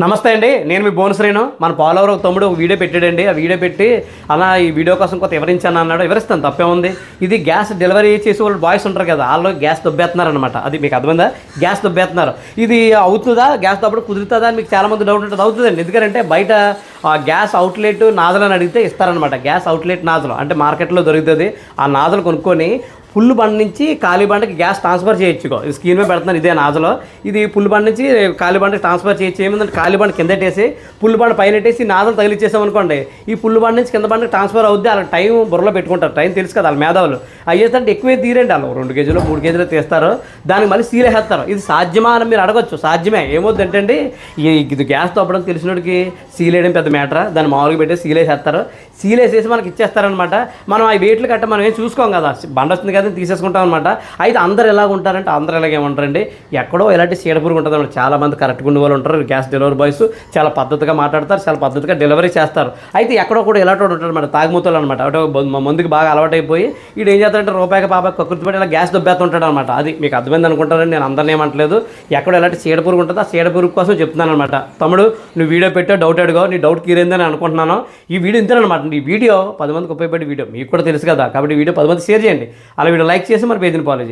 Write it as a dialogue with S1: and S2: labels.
S1: నమస్తే అండి, నేను మీ బోనశ్రీను. మన ఫాలోవర్ ఒక తమ్ముడు ఒక వీడియో పెట్టాడండి. ఆ వీడియో పెట్టి అలా ఈ వీడియో కోసం కొంత వివరించాను అన్నాడు. వివరిస్తాను, తప్పే ఉంది. ఇది గ్యాస్ డెలివరీ చేసే వాళ్ళు బాయ్స్ ఉంటారు కదా, వాళ్ళు గ్యాస్ దొబ్బేస్తున్నారు అనమాట. అది మీకు అర్థమైందా? గ్యాస్ దొబ్బేస్తున్నారు. ఇది అవుతుందా, గ్యాస్ దొబ్బడం కుదురుతుందా అని మీకు చాలామంది డౌట్ ఉంటుంది. అవుతుందండి. ఎందుకంటే బయట గ్యాస్ అవుట్లెట్ నాజల్ అని అడిగితే ఇస్తారనమాట. గ్యాస్ అవుట్లెట్ నాజల్ అంటే మార్కెట్లో దొరుకుతుంది. ఆ నాజల్ కొనుక్కొని ఫుల్ బండ్ నుంచి ఖాళీ బండకి గ్యాస్ ట్రాన్స్ఫర్ చేయొచ్చుకో. స్క్రీన్ మీద పెడుతున్నాను, ఇదే నాజలో. ఇది ఫుల్ బండ్ నుంచి ఖాళీ బండకి ట్రాన్స్ఫర్ చేయొచ్చు. ఏమిందంటే ఖాళీ బండ్ కిందటేసి ఫుల్ బండ్ పైన పెట్టేసి నాజలు తగిలిచ్చేసాం అనుకోండి, ఈ ఫుల్ బండ్ నుంచి కింద బండకి ట్రాన్స్ఫర్ అవుద్ది. అలా టైం బుర్రలో పెట్టుకుంటారు. టైం తెలుసు కదా వాళ్ళ మేధావులు. అయ్యేసంటే ఎక్కువే తీరండి, వాళ్ళు 2 కేజీలు 3 కేజీలు తీస్తారు. దానికి మళ్ళీ సీల్ వేస్తారు. ఇది సాధ్యమా అని మీరు అడగచ్చు. సాధ్యమే. ఏమవుద్దంటే అండి, ఇది గ్యాస్ తప్పడం తెలిసినోడికి సీల్ వేయడం పెద్ద మ్యాటరా. దాన్ని మామూలుగా పెట్టి సీల్ వేసేస్తారు. సీల్ వేసేసి మనకి ఇచ్చేస్తారనమాట. మనం ఆ వెయిట్లు కట్ట మనం ఏం చూసుకోం కదా, బండ వస్తుంది కదా తీసేసుకుంటాం అనమాట. అయితే అందరు ఎలాగ ఉంటారంటే అందరూ ఎలాగేమంటారండి, ఎక్కడో ఇలాంటి చీడపురుగు ఉంటుంది అనమాట. చాలామంది కరెక్ట్గా ఉండే వాళ్ళు ఉంటారు. గ్యాస్ డెలివరీ బాయ్స్ చాలా పద్ధతిగా మాట్లాడతారు, చాలా పద్ధతిగా డెలివరీ చేస్తారు. అయితే ఎక్కడో కూడా ఇలాంటి ఉంటాడు అనమాట, తాగుమూతలు అనమాట. అంటే మందుకి బాగా అలవాటైపోయి వీడు ఏం చేస్తారంటే రూపాయికి పాపకి కక్కుర్తిపడి ఇలా గ్యాస్ దొబ్బేస్తుంటాడు అనమాట. అది మీకు అర్థమైంది అనుకుంటారని నేను అందరినీ ఏమంటలేదు. ఎక్కడో ఇలాంటి చీడపురుగు ఉంటుంది, ఆ చీడపురుగు కోసం చెప్తున్నాను అనమాట. తమ్ముడు, నువ్వు వీడియో పెట్టావు, డౌట్ అడిగో, నీ డౌట్ క్లియర్ అయిందని అనుకుంటున్నాను. ఈ వీడియో ఇంతేనమాట. ఈ వీడియో 10 మందికి ఉపయోగపడే వీడియో, మీకు కూడా తెలుసు కదా. కాబట్టి వీడియో 10 మంది షేర్ చేయండి. అలా వీడియో లైక్ చేసి మన పేజీని ఫాలో చేయండి.